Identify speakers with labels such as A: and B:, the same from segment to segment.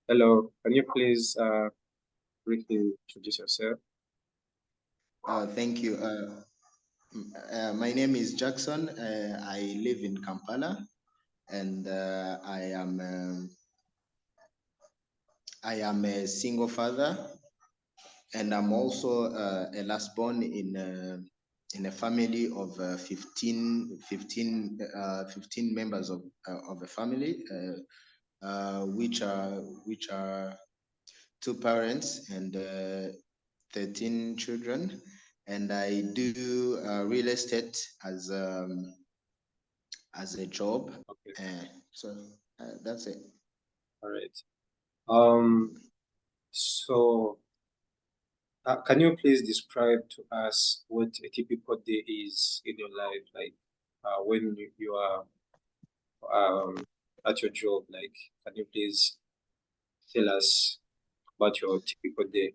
A: Hello, can you please briefly introduce yourself?
B: Thank you. My name is Jackson. I live in Kampala, and I am a single father, and I'm also a last born in a family of 15 members of a family, which are two parents and 13 children. And I do real estate as a job.
A: Okay,
B: So that's it.
A: all right. Um, so can you please describe to us what a typical day is in your life, like when you are um at your job? Like, can you please tell us about your typical day?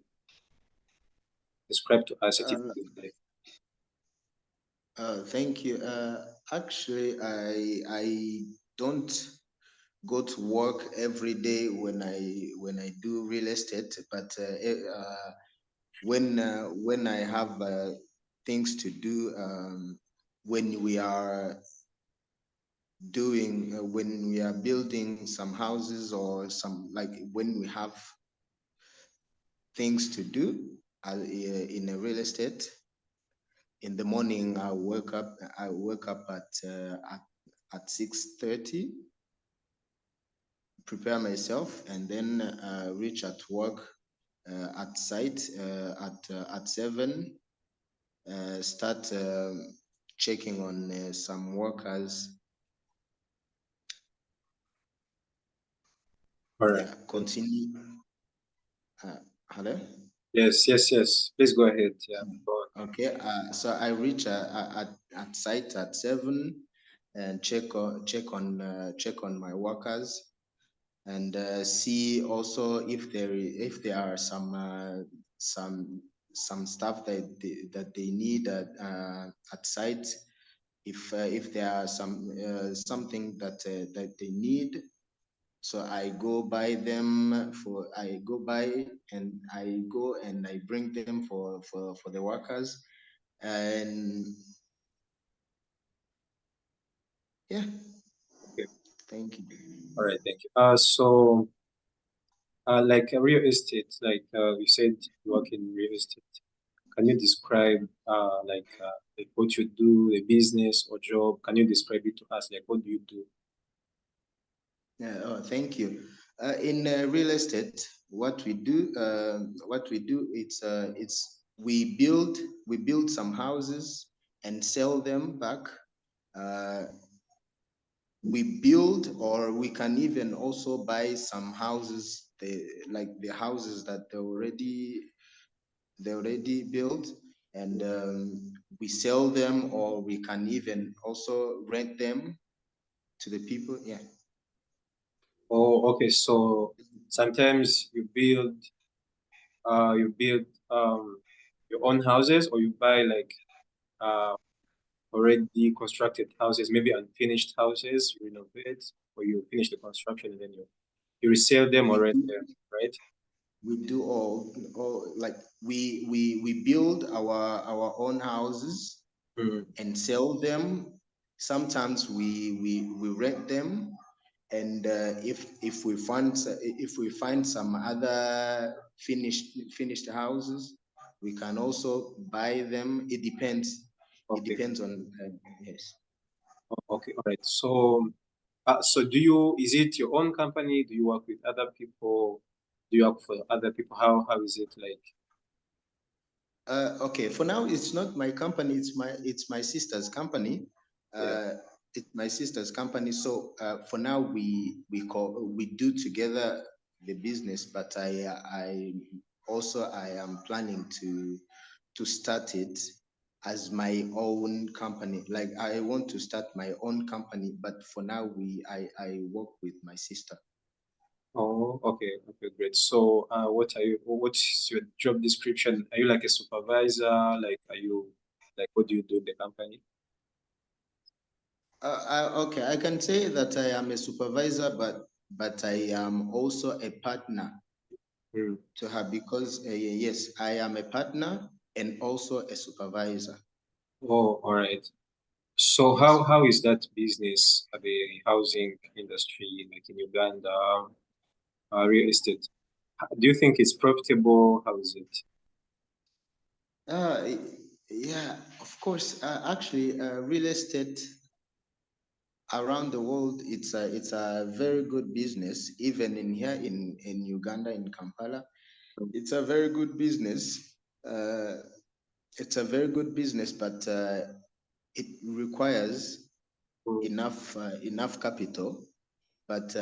A: Describe to us a
B: Uh,
A: typical day.
B: Thank you. Actually, I don't go to work every day when I do real estate, but when I have things to do, when we are when we are building some houses or some, like, when we have things to do in a real estate. In the morning, I wake up at 6:30, prepare myself, and then reach at work at site at 7. Start checking on some workers.
A: All right.
B: Yeah, continue. Hello.
A: Yes, yes, yes. Please go ahead. Yeah, go on.
B: Okay, so I reach at site at 7 and check on my workers, and see also if there are some some stuff that they need at site. If there are something that they need, so I bring them for the workers. And yeah,
A: Okay.
B: thank you.
A: All right. Thank you. Like real estate, like you said, you work in real estate. Can you describe like what you do, a business or job? Can you describe it to us? Like what do you do?
B: Yeah, oh, thank you. In real estate, what we do, it's we build some houses and sell them back. Uh, we build, or we can even also buy some houses, like the houses that they already built, and we sell them, or we can even also rent them to the people. Yeah.
A: Oh, okay. So sometimes you build your own houses, or you buy like uh already constructed houses, maybe unfinished houses, you renovate, or you finish the construction and then you resell them
B: we
A: already
B: do
A: there, right?
B: we do all, like, we build our own houses
A: Mm.
B: and sell them. Sometimes we rent them, and if we find some other finished houses, we can also buy them. It
A: Okay.
B: depends on, yes.
A: Okay. All right. So is it your own company? Do you work with other people? Do you work for other people? How is it like?
B: Okay, for now it's not my company, it's my sister's company.
A: Yeah.
B: uh, it's my sister's company. So for now we do together the business, but I am planning to start it as my own company. Like, I want to start my own company, but for now I work with my sister.
A: Oh, okay. Okay, great. So, what's your job description? Are you like a supervisor? Like, what do you do in the company?
B: Okay, I can say that I am a supervisor, but but I am also a partner
A: Mm.
B: to her because yes, I am a partner and also a supervisor.
A: Oh, all right. So
B: Yes.
A: how is that business, the housing industry, like in Uganda, real estate? Do you think it's profitable? How is it?
B: Uh, yeah, of course. Actually, real estate around the world, it's a very good business. Even in here in Uganda, in Kampala, it's a very good business. Uh, it's a very good business, but it requires
A: Mm.
B: enough capital. But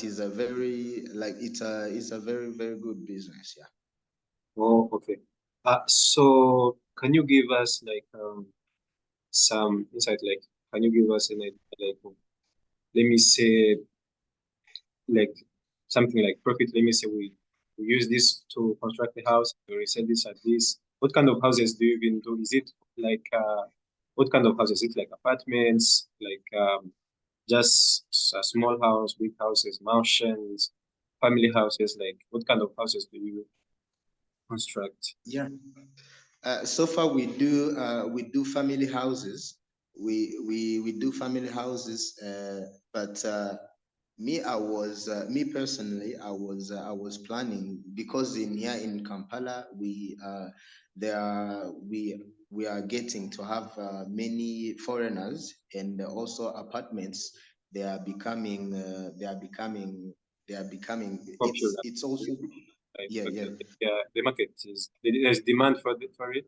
B: is a very like it's a very very good business. Yeah.
A: Oh, okay. So can you give us like some insight? Like, can you give us an idea, like, let me say, like something like profit? Let me say we use this to construct a house. We resell this at this. What kind of houses do you even do? Is it like what kind of houses? Is it like apartments, like just a small house, big houses, mansions, family houses? Like, what kind of houses do you construct?
B: Yeah. So far, we do family houses. We do family houses, but me personally, I was planning because in here in Kampala we are getting to have many foreigners and also apartments. They are becoming they are becoming.
A: Popular,
B: It's also
A: like,
B: yeah, yeah.
A: okay, yeah, the market is there's demand for it.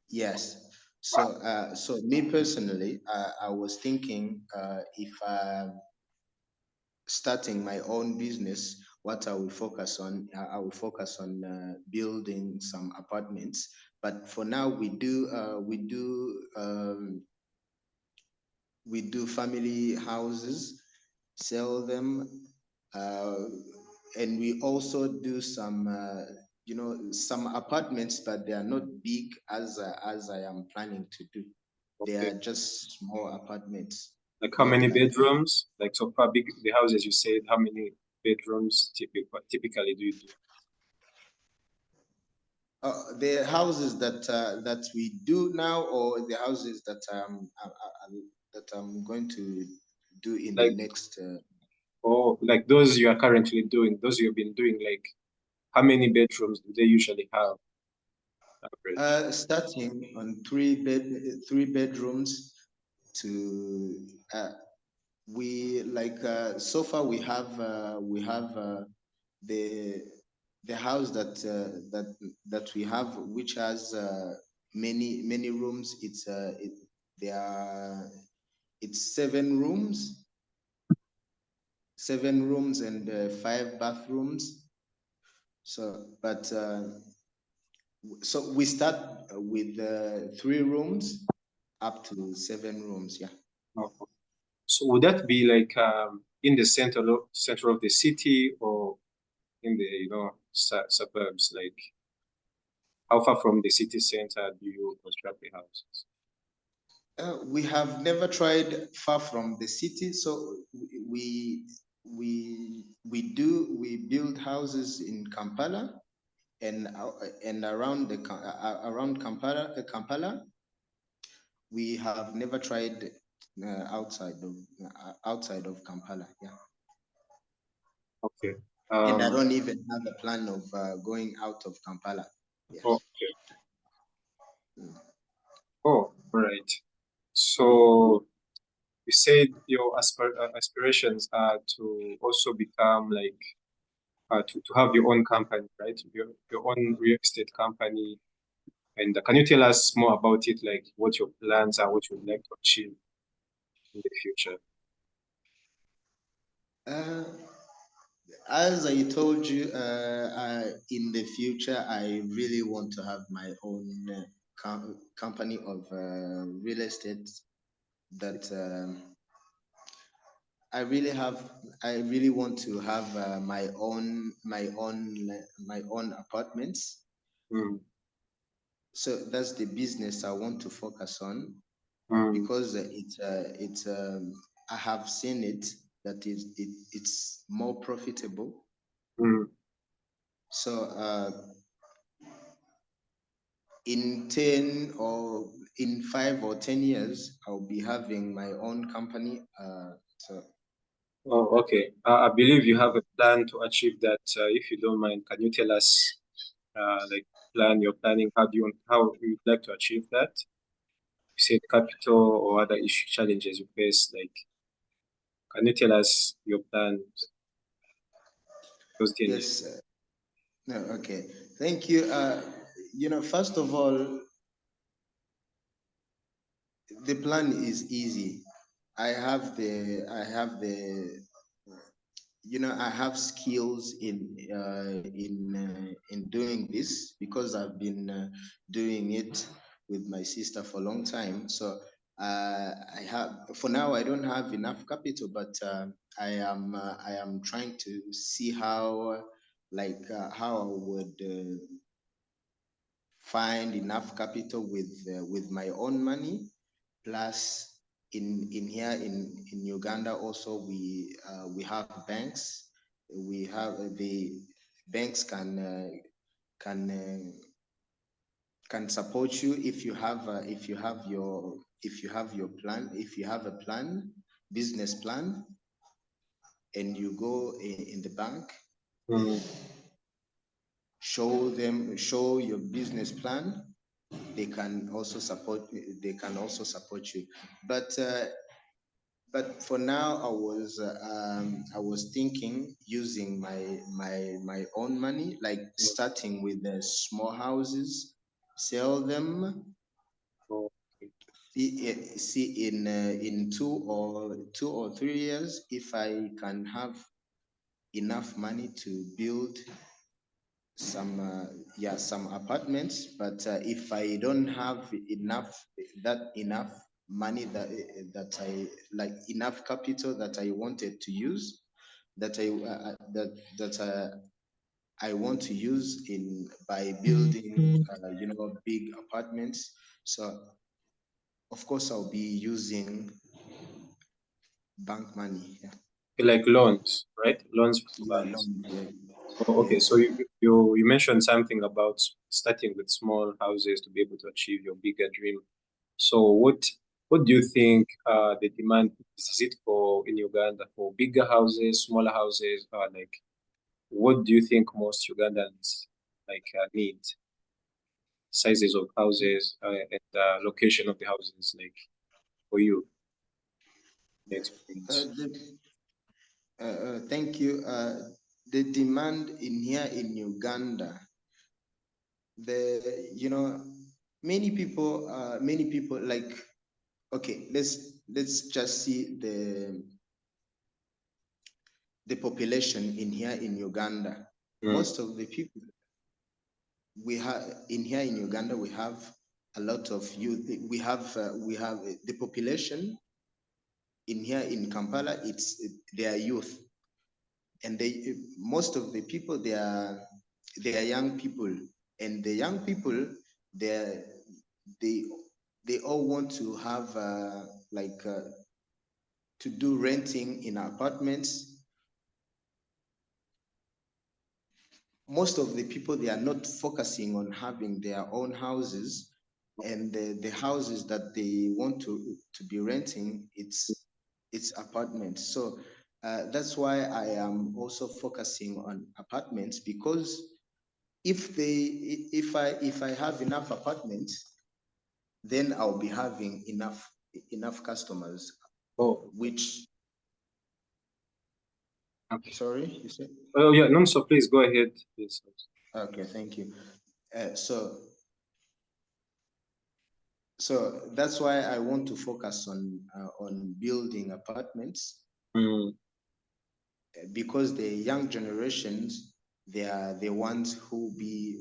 B: Yes. So, me personally, I was thinking if starting my own business, what I will focus on, I will focus on building some apartments. But for now, we do family houses, sell them, uh, and we also do some, some apartments, but they are not big as I am planning to do. They
A: Okay,
B: are just small apartments,
A: like how
B: not
A: many
B: like
A: bedrooms? Like so far, big the houses you said. How many bedrooms typically do you do?
B: the houses that we do now, or the houses that that I'm going to do in the
A: Like,
B: next.
A: oh, like those you are currently doing, those you've been doing. Like, how many bedrooms do they usually have, average?
B: Starting on three bedrooms to we like so far we have the house that we have, which has many rooms. There are it's 7 rooms, 7 rooms and 5 bathrooms. So but so we start with 3 rooms up to 7 rooms. Yeah.
A: Oh, okay. So would that be like in the center of the city or in the suburbs? Like, how far from the city center do you construct the houses?
B: We have never tried far from the city, so we build houses in Kampala and around around Kampala. We have never tried outside of Kampala. Yeah,
A: Okay.
B: and I
A: Um.
B: don't even have a plan of going out of Kampala.
A: Oh,
B: Yes.
A: okay. Oh, all right. So you said your aspirations are to also become like to have your own company, right? Your own real estate company. And can you tell us more about it, like what your plans are, what you'd like to achieve in the future?
B: Uh, as I told you, in the future, I really want to have my own company of real estate that I really want to have my own apartments.
A: Mm,
B: So that's the business I want to focus on
A: mm,
B: because I have seen it. that it's more profitable.
A: Mm.
B: So in 10 or in 5 or 10 years, I'll be having my own company. So
A: Oh, okay. I believe you have a plan to achieve that. If you don't mind, can you tell us, like, plan your planning? How you'd like to achieve that? You said capital or other issue challenges you face. Like, can you tell us your plan those
B: yes,
A: changes?
B: no, okay. Thank you. First of all, the plan is easy. I have skills in doing this because I've been doing it with my sister for a long time. So I have for now I don't have enough capital, but I am trying to see how I would find enough capital with my own money. Plus, in here in Uganda also we have banks. We have the banks can can support you if you have if you have a plan, business plan, and you go in the bank,
A: Mm.
B: show your business plan. They can also support you. But for now I was thinking using my own money, like starting with the small houses, sell them,
A: Oh, okay.
B: see in 2 or 3 years if I can have enough money to build some apartments. But if I don't have enough money that I like, enough capital that I wanted to use, that I want to use in by building big apartments. So of course I'll be using bank money. Yeah,
A: Like loans, right? Loans from
B: yeah,
A: banks.
B: yeah,
A: Oh, okay. So
B: yes.
A: you mentioned something about starting with small houses to be able to achieve your bigger dream. So what do you think the demand is? Is it for in Uganda for bigger houses, smaller houses, or like what do you think most Ugandans like need? Sizes of houses and location of the houses, like for you, the experience.
B: Thank you. The demand in here in Uganda, the you know many people like, okay, let's just see the population in here in Uganda.
A: Mm.
B: Most of the people we have in here in Uganda, we have a lot of youth. We have the population in here in Kampala. They are youth, and most of the people they are young people, and the young people they are- they they all want to have to do renting in apartments. Most of the people, they are not focusing on having their own houses, and the houses that they want to be renting, it's apartments. So that's why I am also focusing on apartments, because if I have enough apartments, then I'll be having enough customers,
A: Oh, okay.
B: which,
A: Okay.
B: sorry, you said.
A: Oh yeah, no. So please go ahead, please.
B: Okay, thank you. So that's why I want to focus on building apartments,
A: Mm.
B: because the young generations, they are the ones who be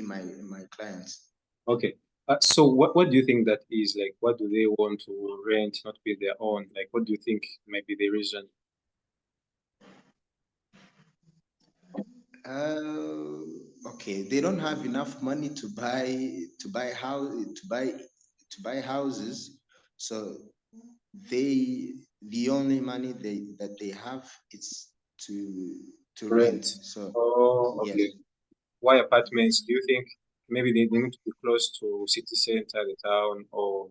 B: my clients.
A: Okay. So what do you think that is like? What do they want to rent, not be their own? Like, what do you think might be the reason?
B: Okay, they don't have enough money to buy houses, so they the only money that they have is to
A: Rent.
B: rent. So
A: Oh,
B: yes,
A: okay. Why apartments? Do you think maybe they need to be close to city center, the town, or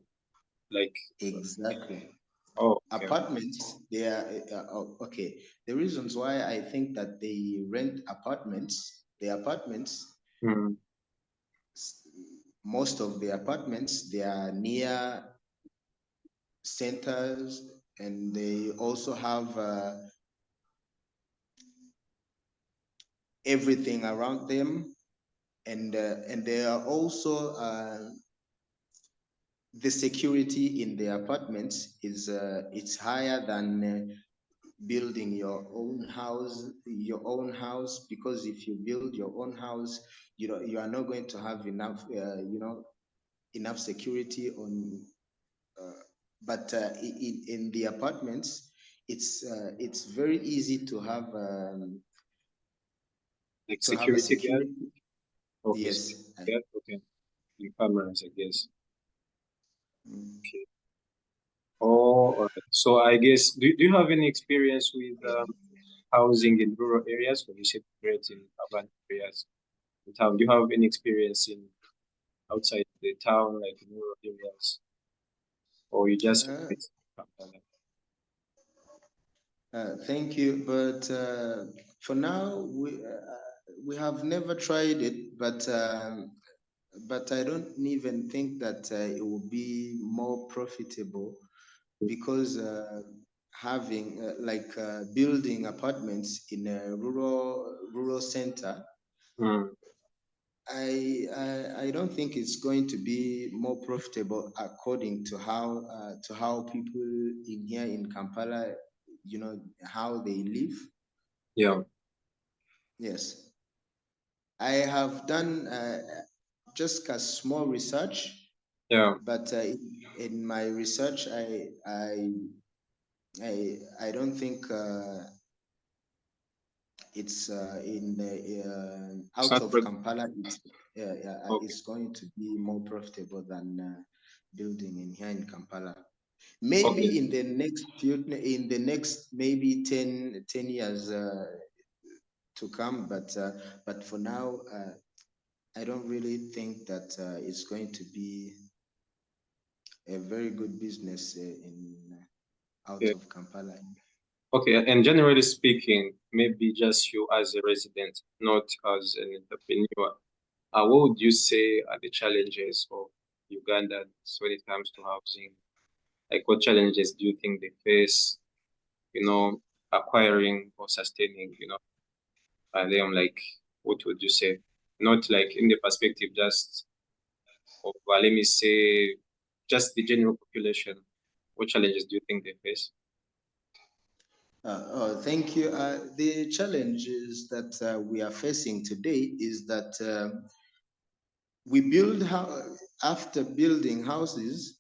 A: like?
B: exactly.
A: Oh, okay.
B: Apartments, they are okay. The reasons why I think that they rent apartments, the apartments,
A: Mm,
B: s- most of the apartments, they are near centers, and they also have everything around them, and they are also the security in the apartments is it's higher than building your own house, because if you build your own house, you are not going to have enough enough security on uh, but in the apartments, it's very easy
A: like
B: to have a
A: security guard.
B: security.
A: Okay, security
B: Yes.
A: guard. Okay, in cameras, I guess.
B: Mm.
A: Okay. Oh, all right. So I guess do you have any experience with housing in rural areas? When you said great in urban areas, in town, do you have any experience in outside the town, like in rural areas, or you just
B: Uh,
A: visit Kampala?
B: Thank you, but for now we have never tried it, but I don't even think that it will be more profitable, because having building apartments in a rural center,
A: Mm,
B: I don't think it's going to be more profitable according to how people in here in Kampala, how they live.
A: yeah,
B: Yes, I have done just a small research,
A: yeah.
B: but in my research, I don't think it's in the
A: It's
B: out
A: not
B: of
A: pro-
B: Kampala.
A: okay.
B: It's going to be more profitable than building in here in Kampala.
A: Okay.
B: Maybe in the next maybe 10 years to come, but for now, I don't really think that it's going to be a very good business in out
A: Yeah.
B: of Kampala.
A: Okay. And generally speaking, maybe just you as a resident, not as an entrepreneur. What would you say are the challenges of Ugandans when it comes to housing? Like, what challenges do you think they face, acquiring or sustaining, them? Like, what would you say? Not like in the perspective just of, let me say, just the general population. What challenges do you think they face?
B: Thank you. The challenges that we are facing today is that we after building houses,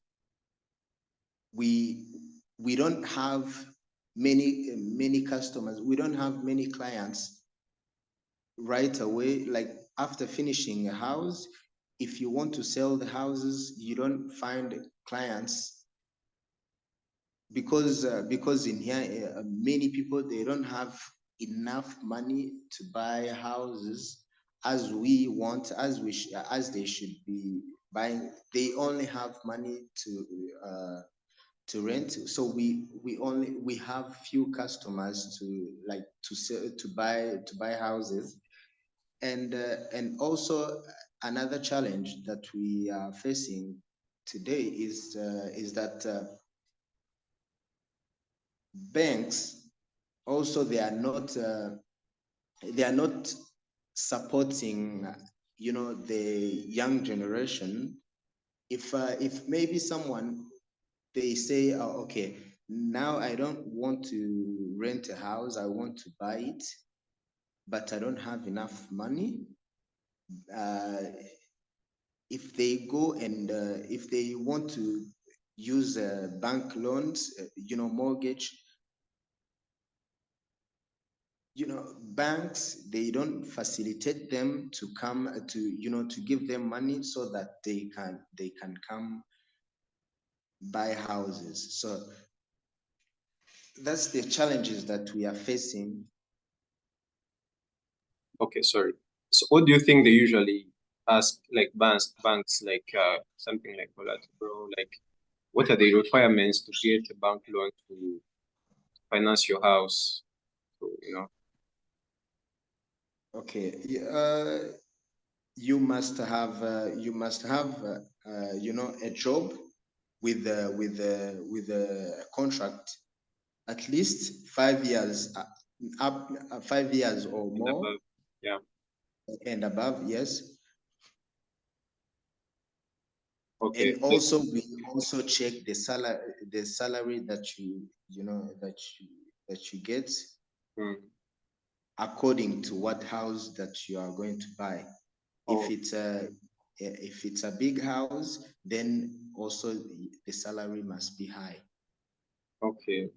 B: we we don't have many customers. We don't have many clients right away. Like after finishing a house, if you want to sell the houses, you don't find clients, because in here many people, they don't have enough money to buy houses as we want, as they should be buying. They only have money to rent. So we have few customers to like to sell, to buy houses. And also another challenge that we are facing today is that banks also, they are not supporting the young generation. If maybe someone, they say, oh, okay, now I don't want to rent a house, I want to buy it, but I don't have enough money. uh, if they go and if they want to use bank loans, mortgage, banks, they don't facilitate them to come to give them money so that they can come buy houses. So that's the challenges that we are facing.
A: Okay, sorry. So what do you think they usually ask like banks like something like collateral, like what are the requirements to get a bank loan to finance your house? So,
B: Okay, you must have a job with a contract at least 5 years up 5 years or
A: and
B: more
A: above. Yeah.
B: and above, yes.
A: Okay.
B: And also we also check the salary that you get
A: Mm.
B: according to what house that you are going to buy. If
A: Oh,
B: it's a big house, then also the salary must be high.
A: okay.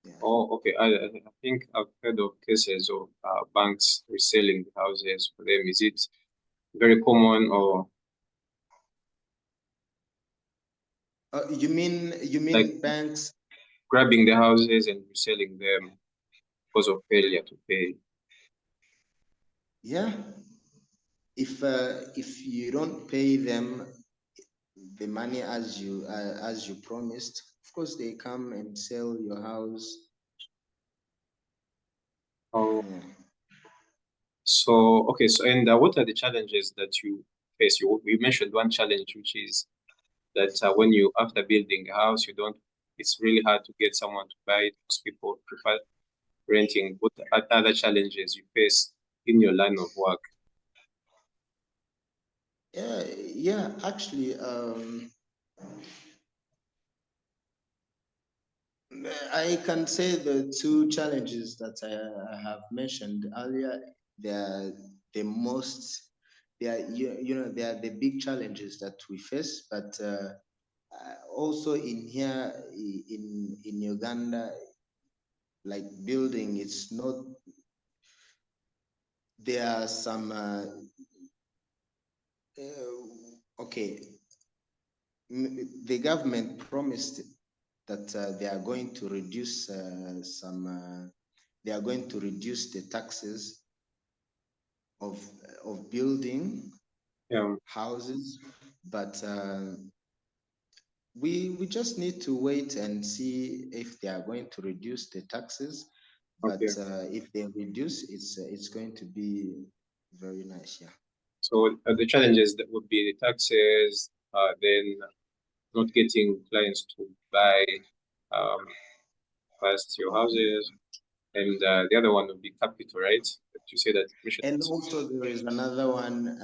B: Yeah.
A: Oh, okay. I think I've heard of cases of banks reselling the houses for them. Is it very common or
B: You mean
A: like
B: banks?
A: grabbing the houses and reselling them because of failure to pay?
B: Yeah. If you don't pay them the money as you promised, of course they come and sell your house.
A: Oh,
B: Yeah.
A: so okay. So and what are the challenges that you face? You mentioned one challenge, which is that when you after building a house, you don't. It's really hard to get someone to buy it. Most people prefer renting. What are other challenges you face in your line of work?
B: Yeah, actually, I can say the two challenges that I have mentioned earlier, they are the most, they are the big challenges that we face. But also in here in Uganda, like building, it's not. There are some. Okay, the government promised that they are going to reduce some. They are going to reduce the taxes of building
A: Yeah.
B: houses, but we just need to wait and see if they are going to reduce the taxes. But
A: Okay.
B: if they reduce, it's going to be very nice. Yeah.
A: So the challenges that would be the taxes, then not getting clients to buy um, first your houses, and the other one would be capital, right? That you say that mission.
B: And also there is another one.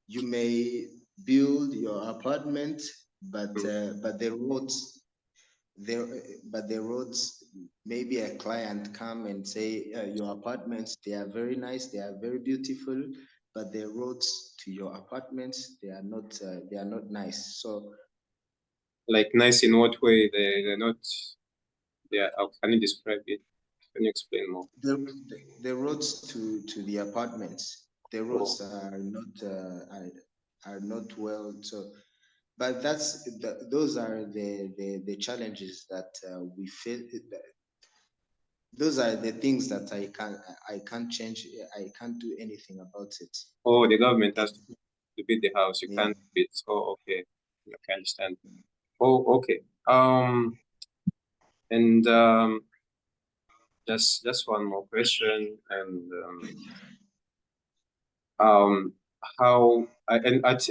B: You may build your apartment, but the roads there but the roads, maybe a client come and say your apartments, they are very nice, they are very beautiful, but the roads to your apartments, they are not nice. So
A: Like nice in what way? They're not. They are. How can you describe it? Can you explain more?
B: the roads to the apartments, the
A: Oh,
B: roads are not well. So but those are the challenges that we face. Those are the things that I can't change. I can't do anything about it.
A: oh, the government
B: And
A: has to build the house. You
B: yeah.
A: can't do it. Oh, okay. I can understand. Oh, okay. And just one more question, and um,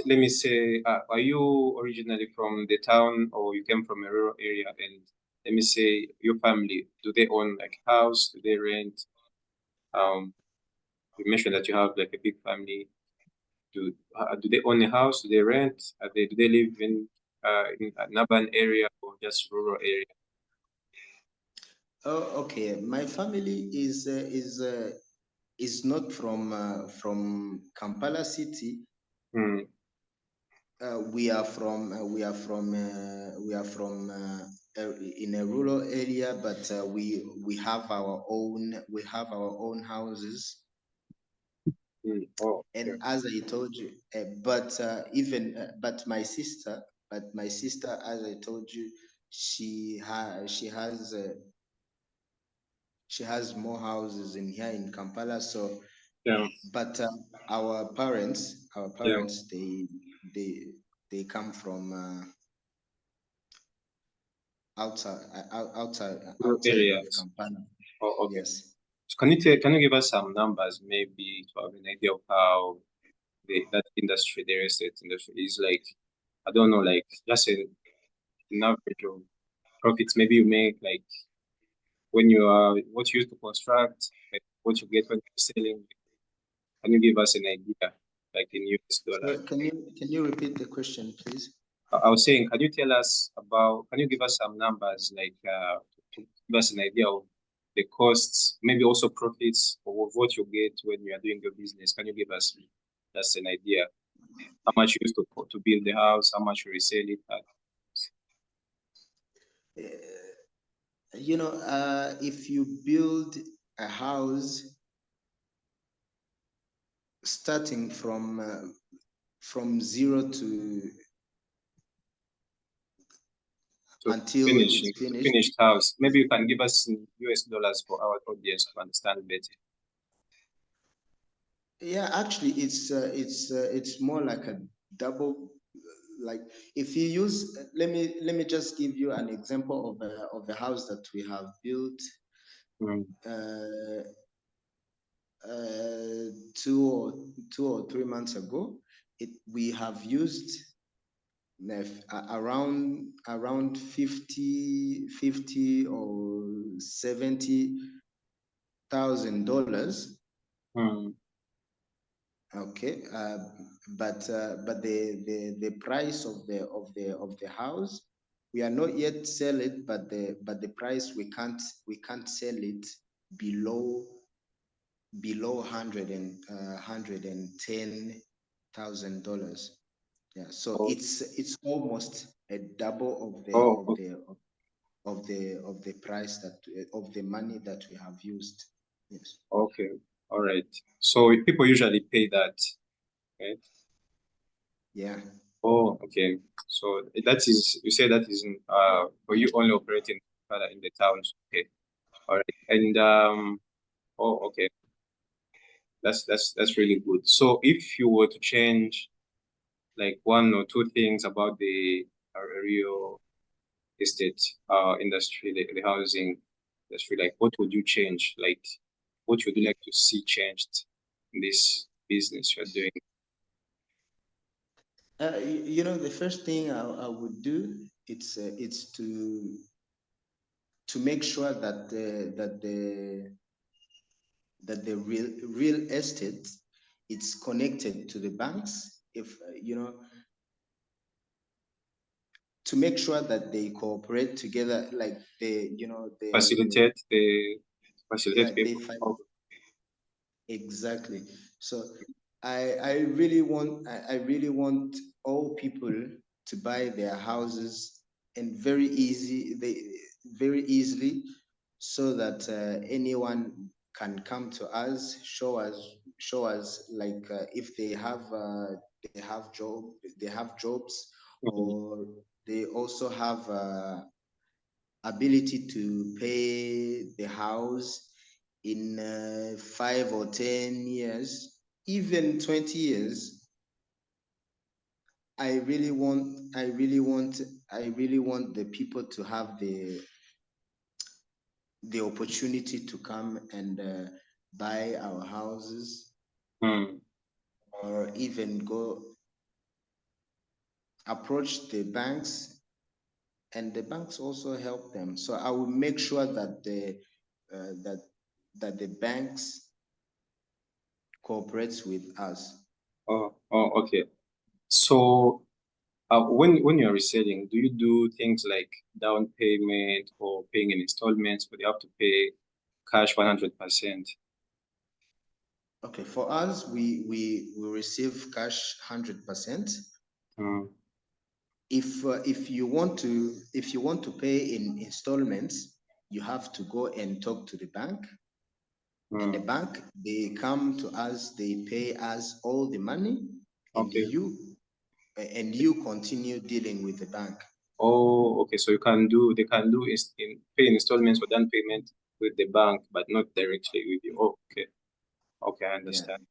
A: let me say, are you originally from the town or you came from a rural area? And let me say, your family, do they own like house? Do they rent? Um, you mentioned that you have like a big family. Do they own a house? Do they rent? Do they live in an urban area or just rural area?
B: Oh, okay. My family is not from Kampala city.
A: Hmm.
B: We are from in a rural area, but we have our own houses.
A: Hmm. Oh,
B: And
A: okay.
B: as I told you, but even but my sister, as I told you, she has more houses in here in Kampala. So,
A: Yeah.
B: but our
A: Yeah.
B: parents, they they come from
A: Rural
B: outside of
A: areas.
B: Kampala.
A: Oh, okay.
B: Yes.
A: So can you give us some numbers, maybe to have an idea of how that industry, the real estate industry, is like? I don't know, like just an average of profits. Maybe you make like when you are what you used to construct, like what you get when you're selling. Can you give us an idea, like in US dollar?
B: So can you repeat the question, please?
A: I was saying, can you give us some numbers, like to give us an idea of the costs, maybe also profits of what you get when you are doing your business? Can you give us just an idea? How much you used to build the house, how much you resell it at?
B: If you build a house starting from zero to until it's
A: To
B: finished.
A: finished house. Maybe you can give us in US dollars for our audience to understand better.
B: Yeah, actually, it's more like a double. Like if you use, let me just give you an example of a house that we have built
A: Mm,
B: uh, uh, 2 or 3 months ago. We have used around 50 or $70,000.
A: mm.
B: Okay, but the price of the house, we are not yet sell it, but the price we can't sell it below $110,000. Yeah, so
A: Oh,
B: it's almost a double
A: oh,
B: of the price that of the money that we have used. Yes.
A: okay. All right. So people usually pay that, right?
B: Yeah.
A: Oh, okay. So that is, you say that is for you only operating in the towns. Okay. All right. And oh, okay. That's really good. So if you were to change like one or two things about the real estate industry, the housing industry, like what would you change? Like what would you like to see changed in this business you're doing?
B: The first thing I would do, it's to make sure that the real estate, it's connected to the banks. If to make sure that they cooperate together, like
A: Facilitate the
B: yeah,
A: facilitate
B: they
A: people.
B: fight.
A: Oh,
B: Exactly. So I really want all people to buy their houses, and very easily, so that anyone can come to us, show us, like if they have jobs,
A: mhm.
B: or they also have ability to pay the house in 5 or 10 years, even 20 years. I really want the people to have the opportunity to come and buy our houses,
A: Hmm.
B: or even go approach the banks, and the banks also help them. So I will make sure that uh, that the banks cooperates with us.
A: Oh, okay. So when you're reselling, do you do things like down payment or paying in installments, but you have to pay cash 100%?
B: Okay, for us, we receive cash 100%.
A: Mm,
B: If you want to pay in installments, you have to go and talk to the bank, and the
A: mm,
B: bank, they come to us, they pay us all the money, and
A: okay.
B: you continue dealing with the bank.
A: Oh, okay. So they can do pay installments or down payment with the bank, but not directly with you. Oh, okay. Okay, I
B: Yeah,
A: understand.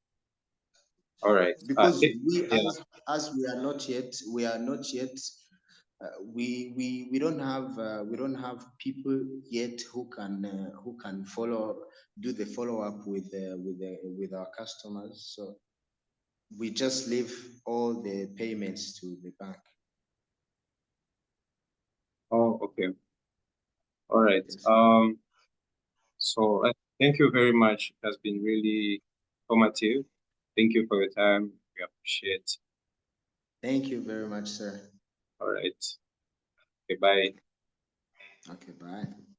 A: All right.
B: because we
A: Yeah.
B: as we are not yet we don't have people yet who can do the follow up with our customers. So we just leave all the payments to the bank.
A: Oh, okay. All right.
B: Yes.
A: So thank you very much. It has been really informative. Thank you for your time. We appreciate.
B: Thank you very much, sir.
A: All right. Okay, bye.
B: Okay, bye.